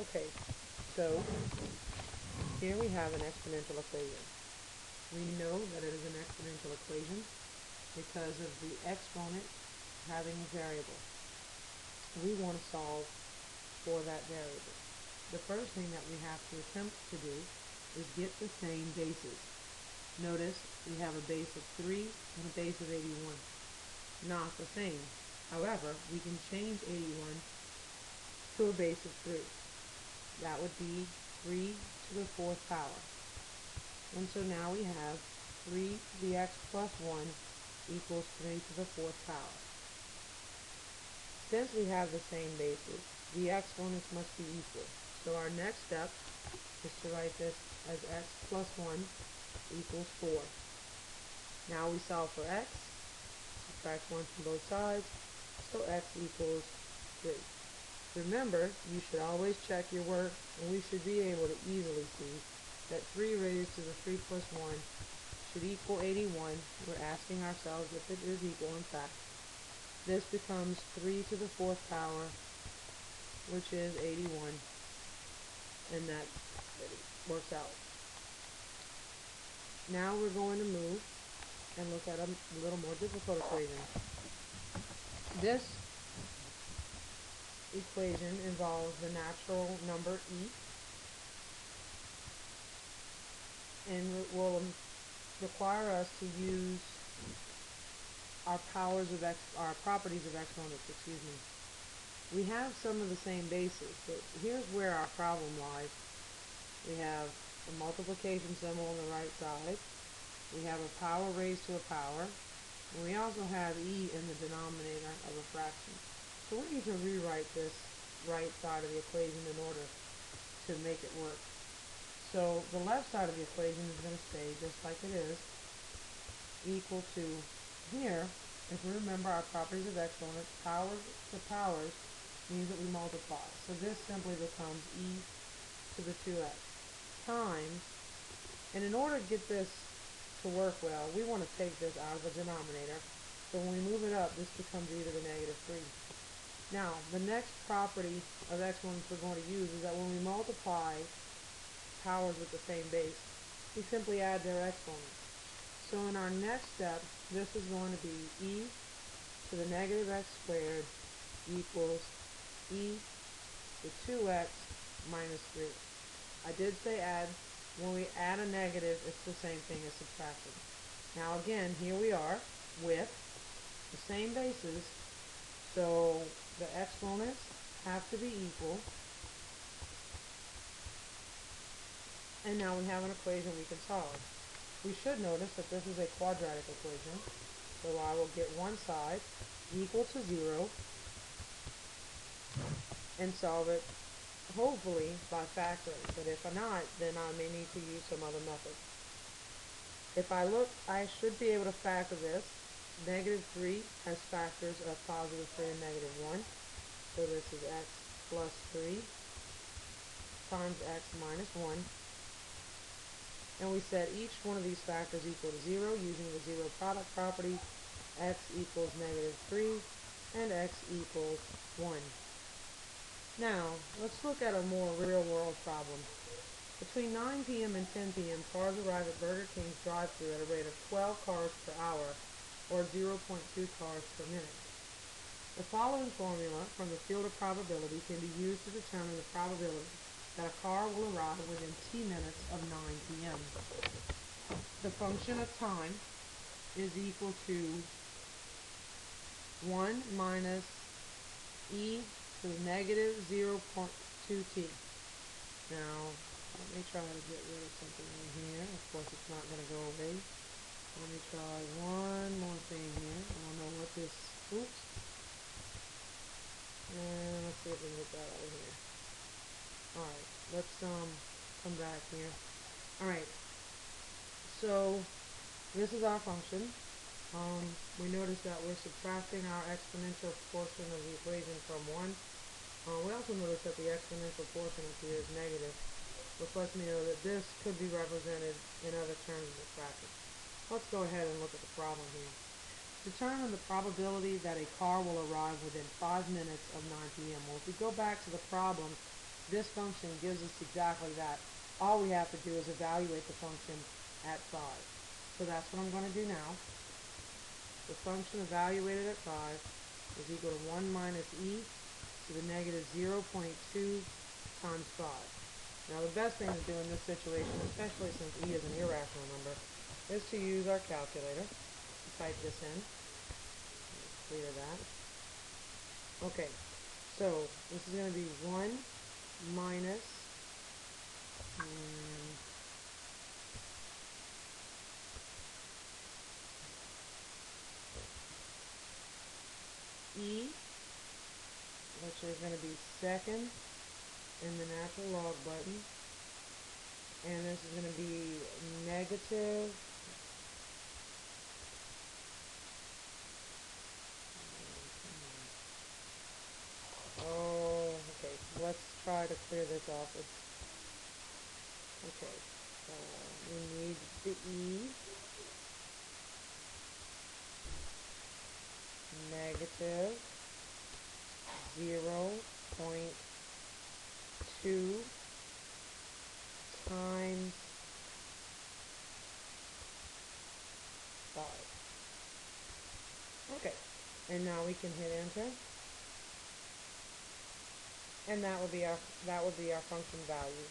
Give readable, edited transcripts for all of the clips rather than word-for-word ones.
Okay, so here we have an exponential equation. We know that it is an exponential equation because of the exponent having a variable. We want to solve for that variable. The first thing that we have to attempt to do is get the same bases. Notice we have a base of 3 and a base of 81. Not the same. However, we can change 81 to a base of 3. That would be 3 to the 4th power. And so now we have 3 to the x plus 1 equals 3 to the 4th power. Since we have the same bases, the exponents must be equal. So our next step is to write this as x plus 1 equals 4. Now we solve for x, subtract 1 from both sides, so x equals 3. Remember, you should always check your work, and we should be able to easily see that 3 raised to the 3 plus 1 should equal 81. We're asking ourselves if it is equal. In fact, this becomes 3 to the 4th power, which is 81, and that works out. Now we're going to move and look at a little more difficult equation. This equation involves the natural number e, and it will require us to use our properties of exponents. We have some of the same bases, but here's where our problem lies. We have a multiplication symbol on the right side. We have a power raised to a power. And we also have e in the denominator of a fraction. So we need to rewrite this right side of the equation in order to make it work. So the left side of the equation is going to stay just like it is, equal to, here, if we remember our properties of exponents, powers to powers means that we multiply. So this simply becomes e to the 2x times, and in order to get this to work well, we want to take this out of the denominator. So when we move it up, this becomes e to the negative 3. Now, the next property of exponents we're going to use is that when we multiply powers with the same base, we simply add their exponents. So in our next step, this is going to be e to the negative x squared equals e to 2x minus 3. I did say add. When we add a negative, it's the same thing as subtraction. Now again, here we are with the same bases, so the exponents have to be equal. And now we have an equation we can solve. We should notice that this is a quadratic equation, so I will get one side equal to 0 and solve it hopefully by factoring, but if not, then I may need to use some other method. If I look, I should be able to factor this. Negative 3 has factors of positive 3 and negative 1, so this is x plus 3 times x minus 1, and we set each one of these factors equal to 0 using the zero product property. X equals negative 3 and x equals 1. Now, let's look at a more real-world problem. Between 9 p.m. and 10 p.m., cars arrive at Burger King's drive-thru at a rate of 12 cars per hour, or 0.2 cars per minute. The following formula from the field of probability can be used to determine the probability that a car will arrive within t minutes of 9 p.m. The function of time is equal to 1 minus e to the negative 0.2t. Now, let me try to get rid of something in here. Of course, it's not going to go away. Let me try one more thing here. I don't know what this, oops. And let's see if we can get that out of here. Alright, let's come back here. Alright, so this is our function. We notice that we're subtracting our exponential portion of the equation from 1. We also notice that the exponential portion up here is negative, which lets me know that this could be represented in other terms as a fraction. Let's go ahead and look at the problem here. Determine the probability that a car will arrive within 5 minutes of 9 p.m. Well, if we go back to the problem, this function gives us exactly that. All we have to do is evaluate the function at 5. So that's what I'm going to do now. The function evaluated at 5 is equal to 1 minus e to the negative 0.2 times 5. Now the best thing to do in this situation, especially since e is an irrational number, is to use our calculator. Type this in. Clear that. Okay, so this is going to be 1 minus e, which is going to be second in the natural log button, and this is going to be negative okay, let's try to clear this off. Okay, we need the e, negative 0.2 times 5. Okay, and now we can hit enter, and that would be our function value.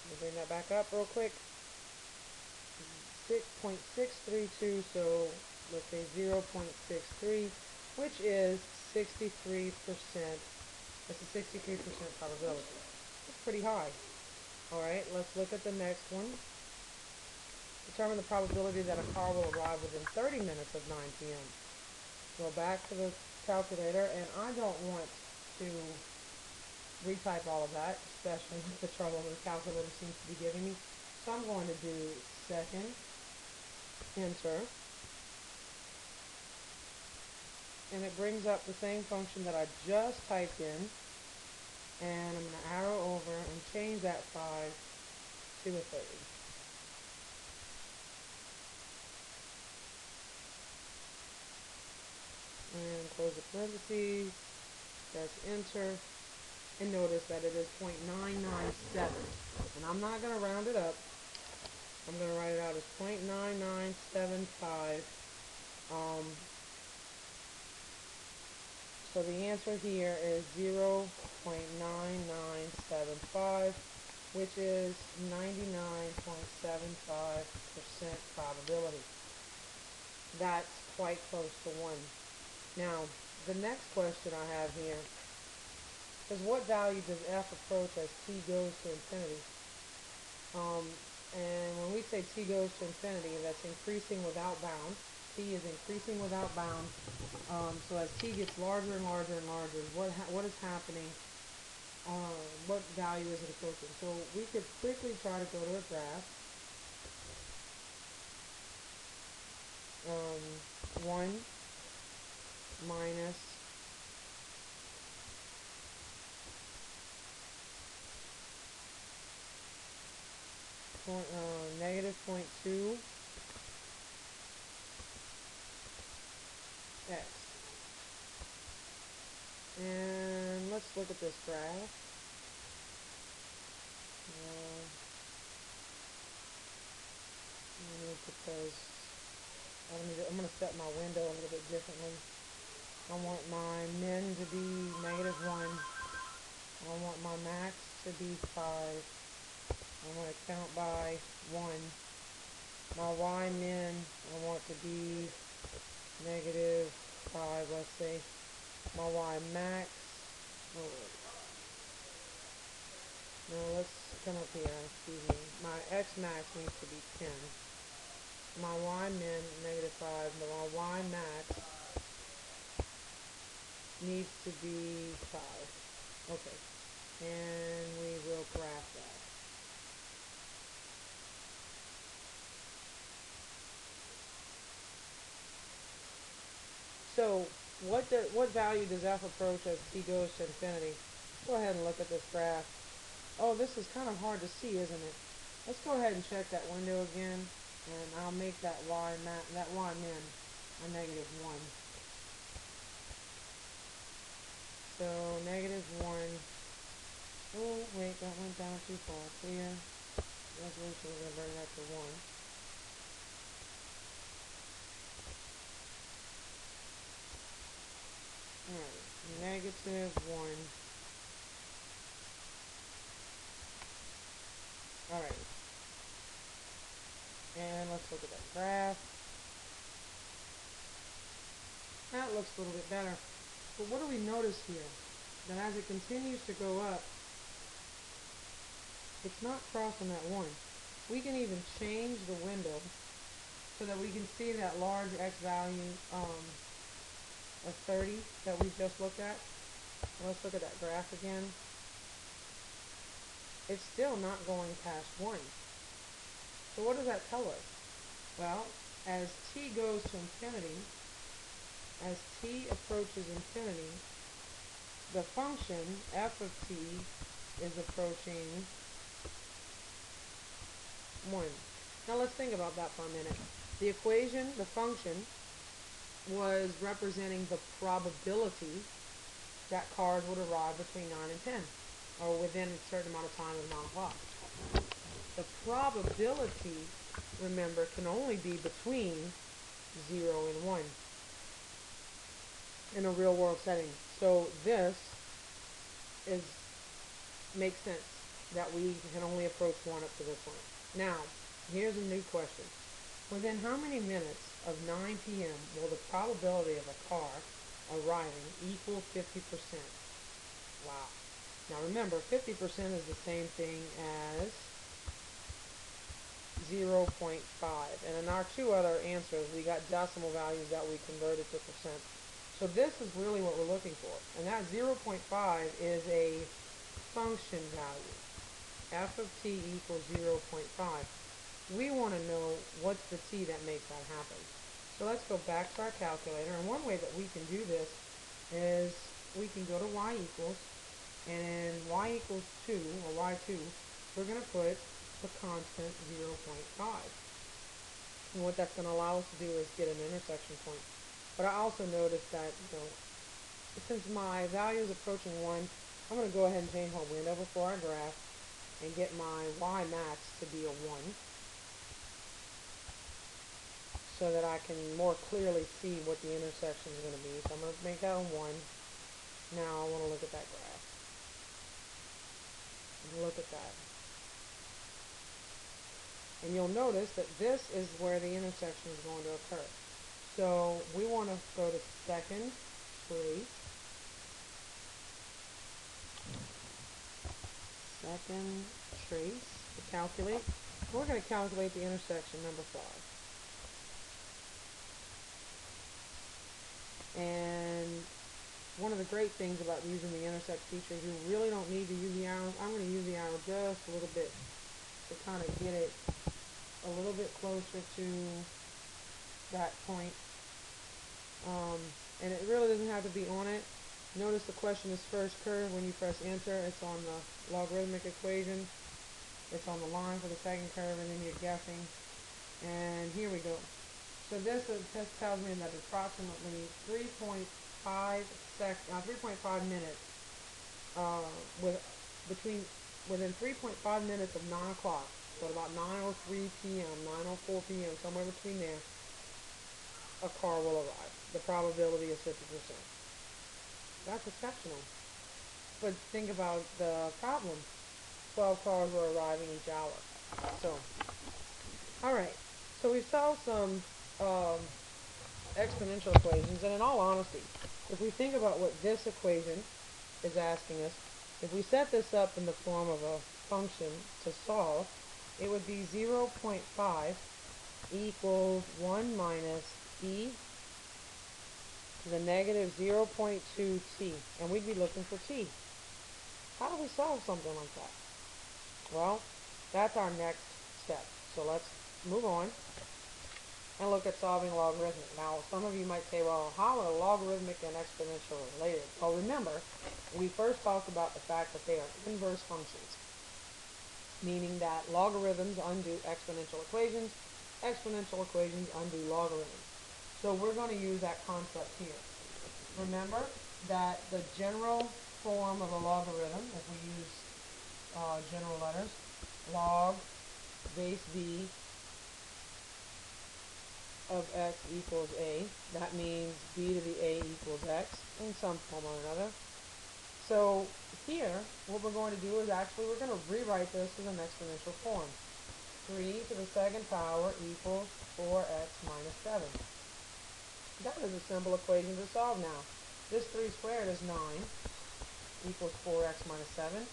Let me bring that back up real quick. 6.632, so let's say 0.63, which is 63%. That's a 63% probability. That's pretty high. Alright, let's look at the next one. Determine the probability that a car will arrive within 30 minutes of 9 p.m. Go back to the calculator, and I don't want to retype all of that, especially with the trouble the calculator seems to be giving me. So I'm going to do second, enter, and it brings up the same function that I just typed in, and I'm going to arrow over and change that 5 to a 30. And close the parentheses, press enter, and notice that it is 0.997. And I'm not going to round it up. I'm going to write it out as 0.9975. So the answer here is 0.9975, which is 99.75% probability. That's quite close to 1. Now, the next question I have here is, what value does f approach as t goes to infinity? And when we say t goes to infinity, that's increasing without bounds. T is increasing without bounds. So as t gets larger and larger and larger, what is happening? What value is it approaching? So we could quickly try to go to a graph. 1 minus negative 0.2 x. And let's look at this graph. Because I'm going to set my window a little bit differently. I want my min to be negative 1. I want my max to be 5. I want to count by 1. My y min, I want to be negative 5, let's say. My y max, no, let's come up here, excuse me. My x max needs to be 10. My y min, negative 5, but my y max needs to be 5. Okay, and we will graph that. So what value does f approach as t goes to infinity? Go ahead and look at this graph. Oh, this is kind of hard to see, isn't it? Let's go ahead and check that window again, and I'll make that y min a negative 1. So negative 1 Oh, wait, that went down too far. Clear. Resolution, we're going to bring that to 1. Alright, -1. Alright, and let's look at that graph. That looks a little bit better. But what do we notice here? That as it continues to go up, it's not crossing that 1. We can even change the window so that we can see that large x value of 30 that we just looked at. Let's look at that graph again. It's still not going past 1. So what does that tell us? Well, as t goes to infinity, as t approaches infinity, the function f of t is approaching 1. Now let's think about that for a minute. The equation, the function, was representing the probability that cars would arrive between 9 and 10, or within a certain amount of time of 9 o'clock. The probability, remember, can only be between 0 and 1 in a real world setting. So this makes sense that we can only approach 1 up to this point. Now, here's a new question. Within how many minutes of 9 p.m. will the probability of a car arriving equal 50%? Wow. Now remember, 50% is the same thing as 0.5. And in our two other answers, we got decimal values that we converted to percent. So this is really what we're looking for. And that 0.5 is a function value. F of t equals 0.5. We want to know what's the t that makes that happen. So let's go back to our calculator. And one way that we can do this is we can go to y equals, and in y equals 2, or y2, we're going to put the constant 0.5. And what that's going to allow us to do is get an intersection point. But I also noticed that, since my value is approaching 1, I'm going to go ahead and change my window before I graph and get my y max to be a 1, so that I can more clearly see what the intersection is going to be. So I'm going to make that a 1. Now I want to look at that graph. Look at that. And you'll notice that this is where the intersection is going to occur. So we want to go to second trace. Second trace to calculate. We're going to calculate the intersection number 5. And one of the great things about using the intersect feature is you really don't need to use the arrow. I'm going to use the arrow just a little bit to kind of get it a little bit closer to that point. And it really doesn't have to be on it. Notice the question is first curve. When you press enter, it's on the logarithmic equation. It's on the line for the second curve, and then you're guessing. And here we go. So this tells me that approximately 3.5 minutes within 3.5 minutes of 9 o'clock, so about 9:03 p.m., 9:04 p.m., somewhere between there, a car will arrive. The probability is 50%. That's exceptional. But think about the problem. 12 cars were arriving each hour. So, alright. So we've solved some exponential equations, and in all honesty, if we think about what this equation is asking us, if we set this up in the form of a function to solve, it would be 0.5 equals 1 minus e to the negative 0.2t, and we'd be looking for t. How do we solve something like that? Well, that's our next step. So let's move on and look at solving logarithmic. Now, some of you might say, well, how are logarithmic and exponential related? Well, remember, we first talked about the fact that they are inverse functions, meaning that logarithms undo exponential equations undo logarithms. So we're going to use that concept here. Remember that the general form of a logarithm, if we use general letters. Log base b of x equals a. That means b to the a equals x in some form or another. So here, what we're going to do is actually we're going to rewrite this as an exponential form. 3 to the second power equals 4x minus 7. That is a simple equation to solve now. This 3 squared is 9 equals 4x minus 7.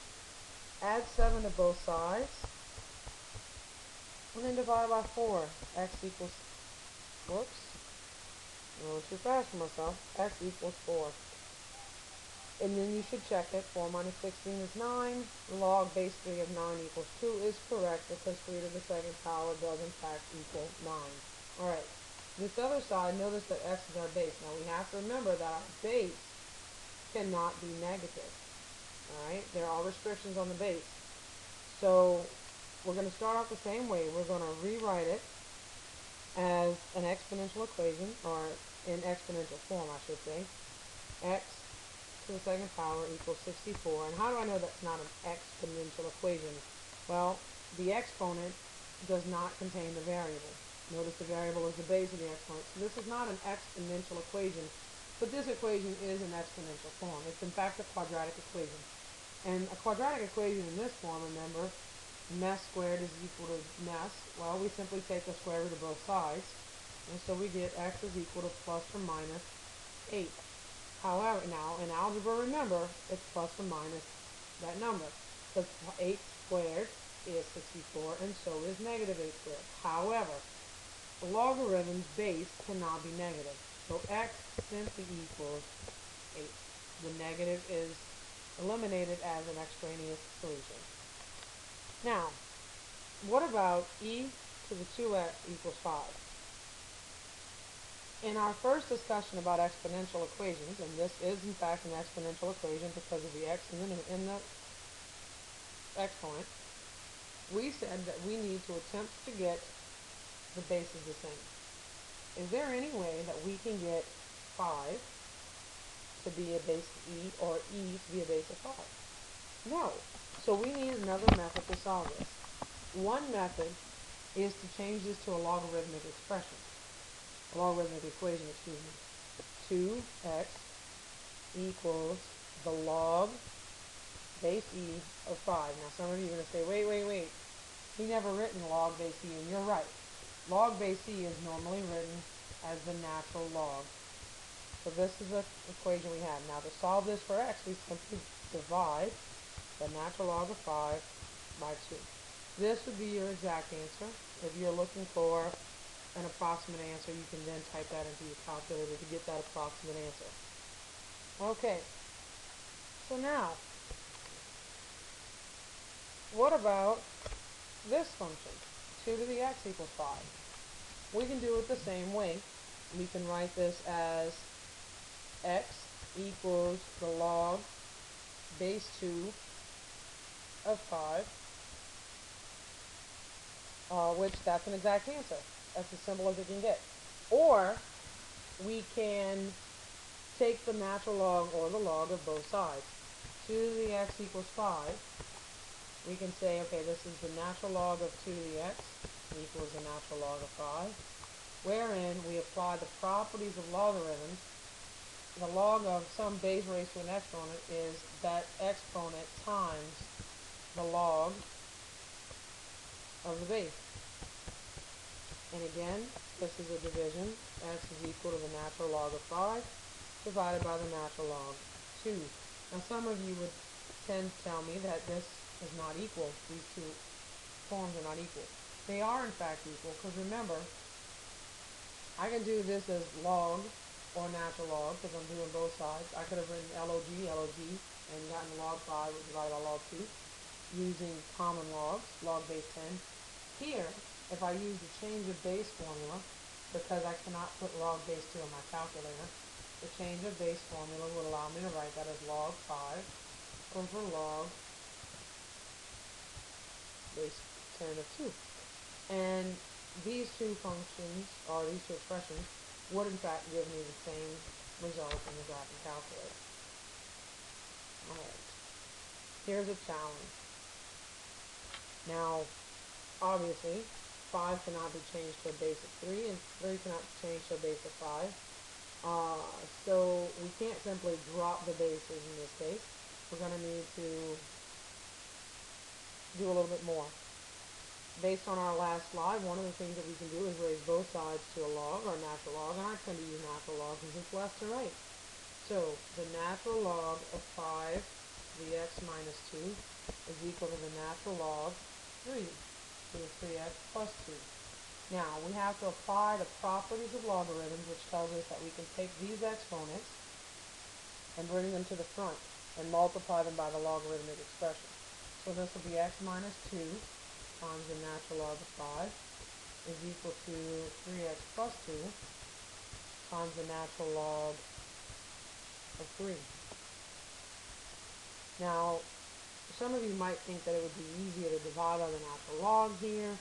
Add 7 to both sides. And then divide by 4. X equals, whoops, a little too fast for myself. X equals 4. And then you should check it. 4 minus 16 is 9. Log base 3 of 9 equals 2 is correct because 3 to the second power does in fact equal 9. Alright, this other side, notice that x is our base. Now we have to remember that our base cannot be negative. Alright, there are restrictions on the base. So we're going to start off the same way. We're going to rewrite it as an exponential equation, or in exponential form I should say. X to the second power equals 64. And how do I know that's not an exponential equation? Well, the exponent does not contain the variable. Notice the variable is the base of the exponent. So this is not an exponential equation, but this equation is an exponential form. It's in fact a quadratic equation. And a quadratic equation in this form, remember, mess squared is equal to mess. Well, we simply take the square root of both sides. And so we get x is equal to plus or minus 8. However, now in algebra, remember, it's plus or minus that number. Because 8 squared is 64, and so is negative 8 squared. However, the logarithm's base cannot be negative. So x simply equals 8. The negative is eliminated as an extraneous solution. Now, what about e to the 2x equals 5? In our first discussion about exponential equations, and this is in fact an exponential equation because of the x in the exponent, we said that we need to attempt to get the bases the same. Is there any way that we can get 5 to be a base of e, or e to be a base of 5? No. So we need another method to solve this. One method is to change this to a logarithmic expression. Logarithmic equation, 2x equals the log base e of 5. Now some of you are going to say, wait, he never written log base e, and you're right. Log base e is normally written as the natural log. So this is the equation we have. Now to solve this for x, we simply divide the natural log of 5 by 2. This would be your exact answer. If you're looking for an approximate answer, you can then type that into your calculator to get that approximate answer. Okay, so now, what about this function, 2 to the x equals 5? We can do it the same way. We can write this as x equals the log base 2 of 5, which that's an exact answer. That's as simple as it can get. Or we can take the natural log or the log of both sides. 2 to the x equals 5. We can say, okay, this is the natural log of 2 to the x equals the natural log of 5, wherein we apply the properties of logarithms. The log of some base raised to an exponent is that exponent times the log of the base. And again, this is a division. X is equal to the natural log of 5 divided by the natural log of 2. Now some of you would tend to tell me that this is not equal. These two forms are not equal. They are in fact equal, because remember, I can do this as log or natural log because I'm doing both sides. I could have written log, and gotten log 5 divided by log 2 using common logs, log base 10. Here, if I use the change of base formula, because I cannot put log base 2 on my calculator, the change of base formula would allow me to write that as log 5 over log base 10 of 2. And these two functions, or these two expressions, would in fact give me the same result in the graphing calculator. Alright, here's a challenge. Now, obviously, 5 cannot be changed to a base of 3, and 3 cannot be changed to a base of 5. So we can't simply drop the bases in this case. We're going to need to do a little bit more. Based on our last slide, one of the things that we can do is raise both sides to a log or natural log, and I tend to use natural log because it's left to right. So the natural log of 5, the x minus 2, is equal to the natural log 3 to the 3x plus 2. Now, we have to apply the properties of logarithms, which tells us that we can take these exponents and bring them to the front and multiply them by the logarithmic expression. So this will be x minus 2 times the natural log of 5 is equal to 3x plus 2 times the natural log of 3. Now, some of you might think that it would be easier to divide by the natural log here,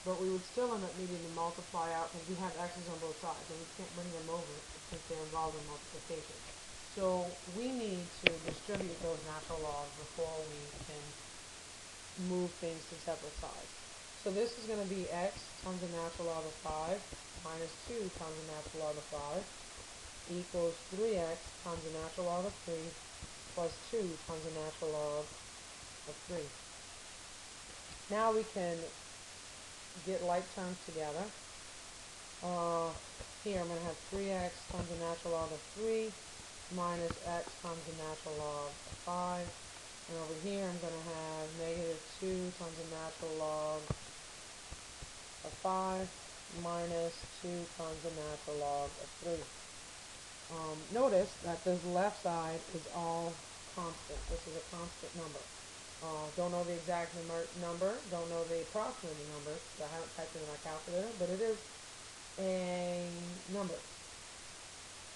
but we would still end up needing to multiply out because we have x's on both sides, and we can't bring them over since they're involved in multiplication. So we need to distribute those natural logs before we can move things to separate sides. So this is going to be x times the natural log of 5 minus 2 times the natural log of 5 equals 3x times the natural log of 3 plus 2 times the natural log of 3. Now we can get like terms together. Here I'm going to have 3x times the natural log of 3 minus x times the natural log of 5. And over here I'm going to have negative 2 times the natural log of 5 minus 2 times the natural log of 3. Notice that this left side is all constant. This is a constant number. Don't know the exact number, don't know the approximate number, I haven't typed it in my calculator, but it is a number.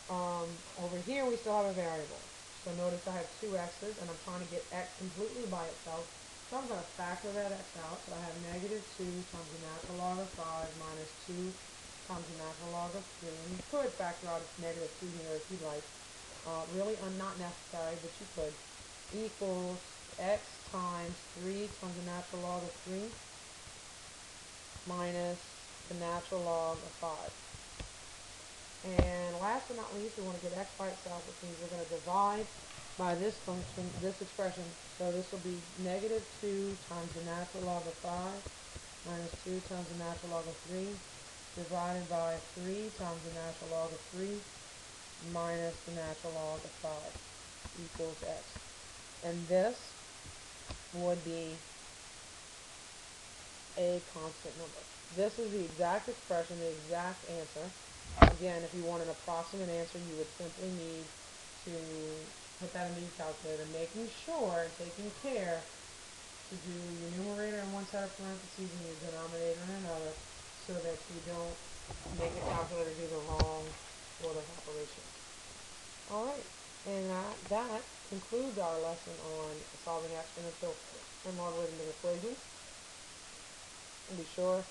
Over here we still have a variable. So notice I have two x's, and I'm trying to get x completely by itself. So I'm going to factor that x out. So I have negative 2 times the natural log of 5 minus 2 times the natural log of 3. And you could factor out negative 2 here if you'd like. Really not necessary, but you could. Equals x times 3 times the natural log of 3 minus the natural log of 5. And last but not least, we want to get x by itself, which means we're going to divide by this function, this expression. So this will be negative 2 times the natural log of 5 minus 2 times the natural log of 3 divided by 3 times the natural log of 3 minus the natural log of 5 equals x. And this would be a constant number. This is the exact expression, the exact answer. Again, if you want an approximate answer, you would simply need to put that into your calculator, making sure and taking care to do your numerator in one set of parentheses and your denominator in another, so that you don't make the calculator do the wrong sort of operation. Alright, and that concludes our lesson on solving exponential and logarithmic equations. And be sure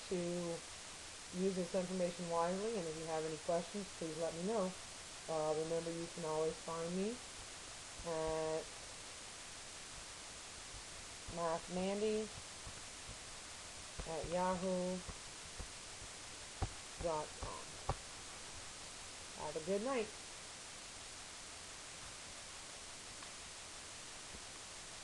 to use this information wisely, and if you have any questions, please let me know. Remember, you can always find me at mathmandy@yahoo.com. Have a good night.